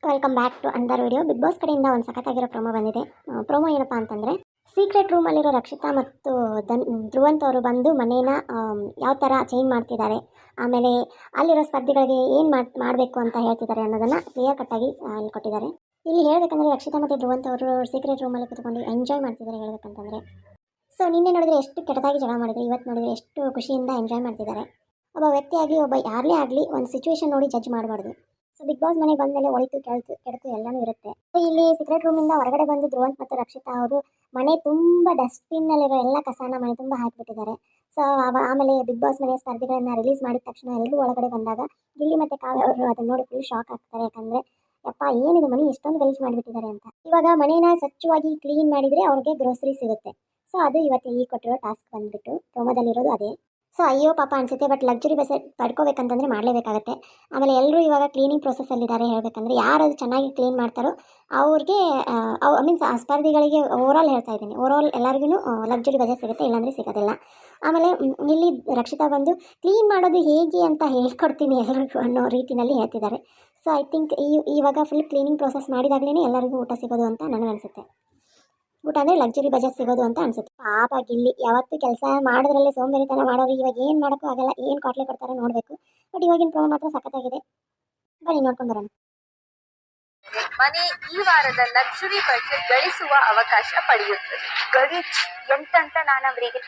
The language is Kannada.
ವೆಲ್ಕಮ್ ಬ್ಯಾಕ್ ಟು ಅಂದರ್ ವಿಡಿಯೋ. ಬಿಗ್ ಬಾಸ್ ಕಡೆಯಿಂದ ಒಂದು ಸಖತ್ತಾಗಿರೋ ಪ್ರೊಮೋ ಬಂದಿದೆ. ಪ್ರೊಮೋ ಏನಪ್ಪ ಅಂತಂದರೆ, ಸೀಕ್ರೆಟ್ ರೂಮಲ್ಲಿರೋ ರಕ್ಷಿತಾ ಮತ್ತು ಧ್ರುವಂತ್ ಅವರು ಬಂದು ಮನೇನ ಯಾವ ಥರ ಚೇಂಜ್ ಮಾಡ್ತಿದ್ದಾರೆ, ಆಮೇಲೆ ಅಲ್ಲಿರೋ ಸ್ಪರ್ಧಿಗಳಿಗೆ ಏನು ಮಾಡಬೇಕು ಅಂತ ಹೇಳ್ತಿದ್ದಾರೆ ಅನ್ನೋದನ್ನು ಕ್ಲಿಯರ್ ಕಟ್ಟಾಗಿ ಇಲ್ಲಿ ಕೊಟ್ಟಿದ್ದಾರೆ. ಇಲ್ಲಿ ಹೇಳಬೇಕಂದ್ರೆ ರಕ್ಷಿತಾ ಮತ್ತು ಧ್ರುವಂತ್ ಅವರು ಸೀಕ್ರೆಟ್ ರೂಮಲ್ಲಿ ಕೂತ್ಕೊಂಡು ಎಂಜಾಯ್ ಮಾಡ್ತಿದ್ದಾರೆ ಹೇಳಬೇಕಂತಂದರೆ. ಸೊ ನಿನ್ನೆ ನೋಡಿದರೆ ಎಷ್ಟು ಕೆಟ್ಟದಾಗಿ ಜಗಳ ಮಾಡಿದ್ರು, ಇವತ್ತು ನೋಡಿದರೆ ಎಷ್ಟು ಖುಷಿಯಿಂದ ಎಂಜಾಯ್ ಮಾಡ್ತಿದ್ದಾರೆ. ಒಬ್ಬ ವ್ಯಕ್ತಿಯಾಗಿ ಒಬ್ಬ ಯಾರೇ ಆಗಲಿ ಒಂದು ಸಿಚುವೇಶನ್ ನೋಡಿ ಜಡ್ಜ್ ಮಾಡಬಾರ್ದು. ಸೊ ಬಿಗ್ ಬಾಸ್ ಮನೆಗೆ ಬಂದ ಮೇಲೆ ಒಳಿತು ಕೆಡಕು ಎಲ್ಲನೂ ಇರುತ್ತೆ. ಸೊ ಇಲ್ಲಿ ಸೀಕ್ರೆಟ್ ರೂಮಿಂದ ಹೊರಗಡೆ ಬಂದು ಧ್ರುವಂತ್ ಮತ್ತು ರಕ್ಷಿತಾ ಅವರು ಮನೆ ತುಂಬ ಡಸ್ಟ್ಬಿನ್ನಲ್ಲಿರೋ ಎಲ್ಲ ಕಸನ ಮನೆ ತುಂಬ ಹಾಕಿಬಿಟ್ಟಿದ್ದಾರೆ. ಸೊ ಆಮೇಲೆ ಬಿಗ್ ಬಾಸ್ ಮನೆಯ ಸ್ಪರ್ಧಿಗಳನ್ನ ರಿಲೀಸ್ ಮಾಡಿದ ತಕ್ಷಣ ಎಲ್ಲರೂ ಒಳಗಡೆ ಬಂದಾಗ ಗಿಲ್ಲಿ ಮತ್ತು ಕಾವ್ಯ ಅವರು ಅದನ್ನ ನೋಡಿ ಫುಲ್ ಶಾಕ್ ಆಗ್ತಾರೆ. ಯಾಕಂದರೆ ಯಪ್ಪ ಏನಿದು ಮನೆ ಎಷ್ಟೊಂದು ಗಲೀಜು ಮಾಡಿಬಿಟ್ಟಿದ್ದಾರೆ ಅಂತ. ಇವಾಗ ಮನೇನ ಸ್ವಚ್ಛವಾಗಿ ಕ್ಲೀನ್ ಮಾಡಿದರೆ ಅವ್ರಿಗೆ ಗ್ರೋಸರಿ ಸಿಗುತ್ತೆ. ಸೊ ಅದು ಇವತ್ತು ಈ ಕೊಟ್ಟಿರೋ ಟಾಸ್ಕ್ ಬಂದುಬಿಟ್ಟು ಪ್ರೊಮೋದಲ್ಲಿರೋದು ಅದೇ. ಸೊ ಅಯ್ಯೋ ಪಾಪ ಅನಿಸುತ್ತೆ, ಬಟ್ ಲಕ್ಸುರಿ ಬಸ್ ಪಡ್ಕೋಬೇಕಂತಂದರೆ ಮಾಡಲೇಬೇಕಾಗತ್ತೆ. ಆಮೇಲೆ ಎಲ್ಲರೂ ಇವಾಗ ಕ್ಲೀನಿಂಗ್ ಪ್ರೊಸೆಸ್ಸಲ್ಲಿದ್ದಾರೆ ಹೇಳಬೇಕಂದ್ರೆ. ಯಾರು ಅದು ಚೆನ್ನಾಗಿ ಕ್ಲೀನ್ ಮಾಡ್ತಾರೋ ಅವ್ರಿಗೆ ಮೀನ್ಸ್ ಆ ಸ್ಪರ್ಧಿಗಳಿಗೆ ಓವರಾಲ್ ಹೇಳ್ತಾ ಇದ್ದೀನಿ, ಓವರಾಲ್ ಎಲ್ಲರಿಗೂ ಲಕ್ಸುರಿ ಬಜೆಟ್ ಸಿಗುತ್ತೆ, ಇಲ್ಲಾಂದರೆ ಸಿಗೋದಿಲ್ಲ. ಆಮೇಲೆ ಇಲ್ಲಿ ರಕ್ಷಿತಾ ಬಂದು ಕ್ಲೀನ್ ಮಾಡೋದು ಹೇಗೆ ಅಂತ ಹೇಳ್ಕೊಡ್ತೀನಿ ಎಲ್ಲರಿಗೂ ಅನ್ನೋ ರೀತಿಯಲ್ಲಿ ಹೇಳ್ತಿದ್ದಾರೆ. ಸೊ ಐ ಥಿಂಕ್ ಇವಾಗ ಫುಲ್ ಕ್ಲೀನಿಂಗ್ ಪ್ರೊಸೆಸ್ ಮಾಡಿದಾಗಲೇ ಎಲ್ಲರಿಗೂ ಊಟ ಸಿಗೋದು ಅಂತ ನನಗನ್ಸುತ್ತೆ. ಊಟ ಅಂದರೆ ಲಕ್ಸುರಿ ಬಜೆಟ್ ಸಿಗೋದು ಅಂತ ಅನ್ಸುತ್ತೆ. ಪಾಪ ಗಿಲ್ಲಿ ಯಾವತ್ತು ಕೆಲಸ ಮಾಡೋದ್ರಲ್ಲೇ ಸೋಂಬೇರಿತನ ಮಾಡೋರು, ಇವಾಗ ಏನು ಮಾಡೋಕ್ಕೂ ಆಗಲ್ಲ, ಏನು ಕಾಟ್ಲೆ ಕೊಡ್ತಾರೆ ನೋಡಬೇಕು. ಬಟ್ ಇವಾಗಿನ ಪ್ರೋಮೋ ಮಾತ್ರ ಸಖತ್ತಾಗಿದೆ, ಬನ್ನಿ ನೋಡ್ಕೊಂಡು ಬರೋಣ. ಮನೆ ಈ ವಾರದ ಲಕ್ಸುರಿ ಬಜೆಟ್ ಗಳಿಸುವ ಅವಕಾಶ ಪಡೆಯುತ್ತದೆ. ಗರಿಚ್ ಎಂತಂತ ನಾನು ಅವರಿಗೆ